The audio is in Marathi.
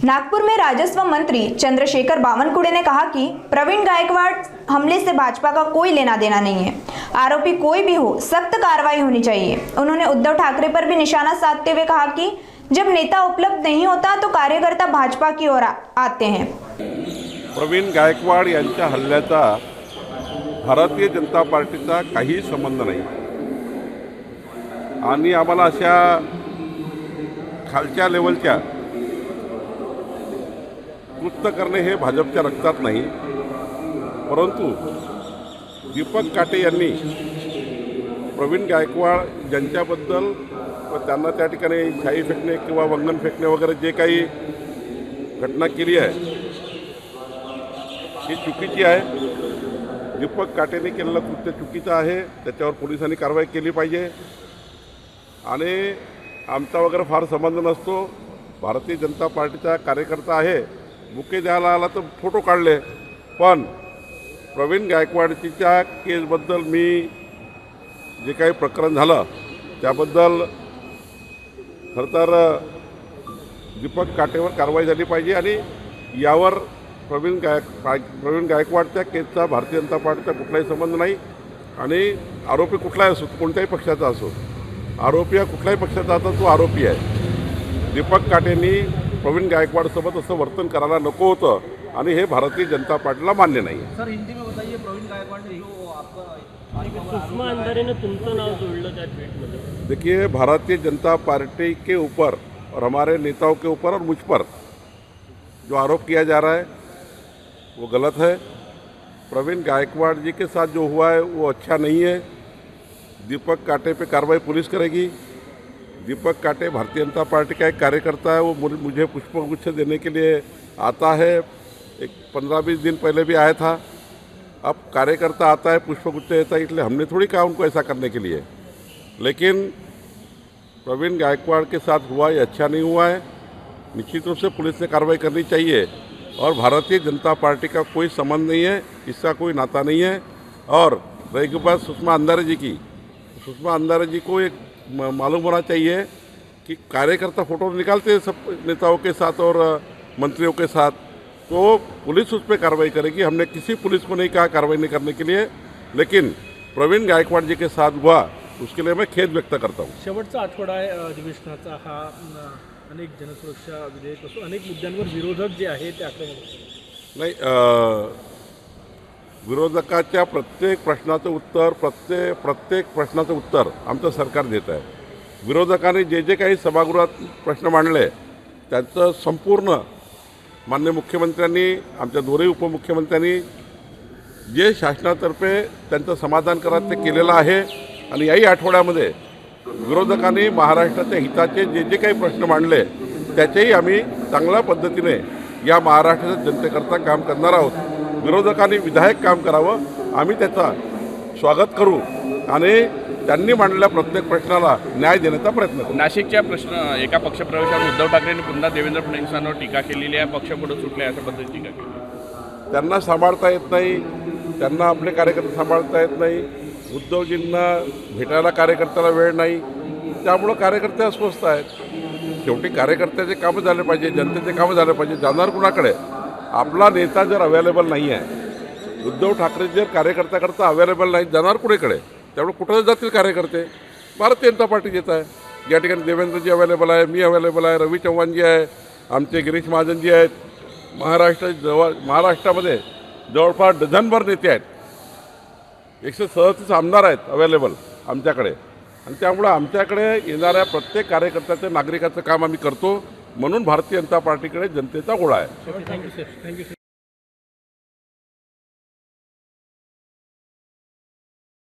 नागपुर में राजस्व मंत्री चंद्रशेखर बावनकुळे ने कहा कि प्रवीण गायकवाड़ हमले से भाजपा का कोई लेना देना नहीं है। आरोपी कोई भी हो, सख्त कार्रवाई होनी चाहिए। उन्होंने उद्धव ठाकरे पर भी निशाना साधते हुए कहा कि जब नेता उपलब्ध नहीं होता तो कार्यकर्ता भाजपा की ओर आते हैं। प्रवीण गायकवाड़ यांच्या हल्ल्याचा भारतीय जनता पार्टीचा काही संबंध नाही आणि आम्हाला अशा खालच्या लेवलच्या कृत्य करणे हे भाजपच्या रक्तात नाही। परंतु दीपक काटे यांनी प्रवीण गायकवाड़ यांच्याबद्दल व त्यांना त्या ठिकाणी शाई फेकणे किंवा वंगण फेकणे वगैरे जे काही घटना केली आहे ही चुकीची आहे। दीपक काटेने केलेलं कृत्य चुकीचं आहे, त्याच्यावर पोलिसांनी कारवाई केली पाहिजे आणि आमचा वगैरे फार संबंध नसतो। भारतीय जनता पार्टीचा कार्यकर्ता आहे, बुके द्यायला आला तर फोटो काढले, पण प्रवीण गायकवाडच्या केसबद्दल मी जे काही प्रकरण झालं त्याबद्दल खरं तर दीपक काटेवर कारवाई झाली पाहिजे आणि यावर प्रवीण गायकवाडच्या केसचा भारतीय जनता पार्टीचा कुठलाही संबंध नाही आणि आरोपी कुठलाही असो, कोणत्याही पक्षाचा असो, आरोपी हा कुठल्याही पक्षाचा आता तो आरोपी आहे। दीपक काटेंनी प्रवीण गायकवाडसोबत असं वर्तन करायला नको होतं आणि हे भारतीय जनता पार्टीला मान्य नाही। सर हिंदी में बताइए, प्रवीण गायकवाड़ ने जो आपका सुषमा अंधारे ने तुमचं नाव जोड़लं त्या ट्वीटमध्ये। देखिए, भारतीय जनता पार्टी के ऊपर और हमारे नेताओं के ऊपर और मुझ पर जो आरोप किया जा रहा है वो गलत है। प्रवीण गायकवाड़ जी के साथ जो हुआ है वो अच्छा नहीं है। दीपक काटे पे कार्रवाई पुलिस करेगी। दीपक काटे भारतीय जनता पार्टी का एक कार्यकर्ता है, वो मुझे पुष्पगुच्छ देने के लिए आता है। एक 15-20 दिन पहले भी आया था। अब कार्यकर्ता आता है, पुष्पगुच्छ देता है, इसलिए हमने थोड़ी कहा उनको ऐसा करने के लिए। लेकिन प्रवीण गायकवाड़ के साथ हुआ ये अच्छा नहीं हुआ है। निश्चित रूप से पुलिस ने कार्रवाई करनी चाहिए और भारतीय जनता पार्टी का कोई संबंध नहीं है, इसका कोई नाता नहीं है। और रही बात सुषमा अंधारे जी की, सुषमा अंधारे जी को एक मालूम होना चाहिए कि कार्यकर्ता फोटो निकालते हैं सब नेताओं के साथ और मंत्रियों के साथ, तो पुलिस उस पर कार्रवाई करेगी। हमने किसी पुलिस को नहीं कहा कार्रवाई नहीं करने के लिए, लेकिन प्रवीण गायकवाड़ जी के साथ हुआ उसके लिए मैं खेद व्यक्त करता हूँ। शेवटचा आठवडा आहे अधिवेशनाचा हा। अनेक जनसुरक्षा विधेयक असो, अनेक मुद्द्यांवर विरोधक जे आहे ते आक्रमक नाही, विरोधकाच्या प्रत्येक प्रश्नाचं उत्तर प्रत्येक प्रश्नाचं उत्तर आमचं सरकार देत आहे। विरोधकांनी जे जे काही सभागृहात प्रश्न मांडले त्याचं संपूर्ण माननीय मुख्यमंत्र्यांनी, आमच्या दोन्ही उपमुख्यमंत्र्यांनी जे शासनातर्फे त्यांचं समाधान करत ते केलेलं आहे। आणि याही आठवड्यामध्ये विरोधकांनी महाराष्ट्राच्या हिताचे जे जे काही प्रश्न मांडले त्याचेही आम्ही चांगल्या पद्धतीने या महाराष्ट्राच्या जनतेकरता काम करणार आहोत। विरोधकांनी विधायक काम करावं, आम्ही त्याचा स्वागत करू आणि त्यांनी मांडलेल्या प्रत्येक प्रश्नाला न्याय देण्याचा प्रयत्न करू। नाशिकच्या एका पक्षप्रवेशावर उद्धव ठाकरेंनी पुन्हा देवेंद्र फडणवीसांवर टीका केलेली आहे। पक्ष पुढे सुटले अशा पद्धतीची टीका केली। त्यांना सांभाळता येत नाही, त्यांना आपले कार्यकर्ते सांभाळता येत नाही। उद्धवजींना भेटायला कार्यकर्त्याला वेळ नाही, त्यामुळं कार्यकर्ते अस्वस्थ आहेत। शेवटी कार्यकर्त्याचे कामं झाले पाहिजे, जनतेचे कामं झाले पाहिजे। जाणार कुणाकडे? आपला नेता जर अवेलेबल नाही आहे, उद्धव ठाकरे जर कार्यकर्त्याकरता अवेलेबल नाही, जाणार कुणीकडे? त्यामुळे कुठं जातील कार्यकर्ते? भारतीय जनता पार्टी देत आहे। या ठिकाणी देवेंद्रजी अवेलेबल आहे, मी अवेलेबल आहे, रवी चव्हाणजी आहे, आमचे गिरीश महाजनजी आहेत। महाराष्ट्रामध्ये जवळपास डझनभर नेते आहेत, 137 आमदार आहेत अवेलेबल आमच्याकडे। आणि त्यामुळे आमच्याकडे येणाऱ्या प्रत्येक कार्यकर्त्याचं, नागरिकाचं काम आम्ही करतो, म्हणून भारतीय जनता पार्टीकडे जनतेचा गोळा आहे। Thank you sir, thank you.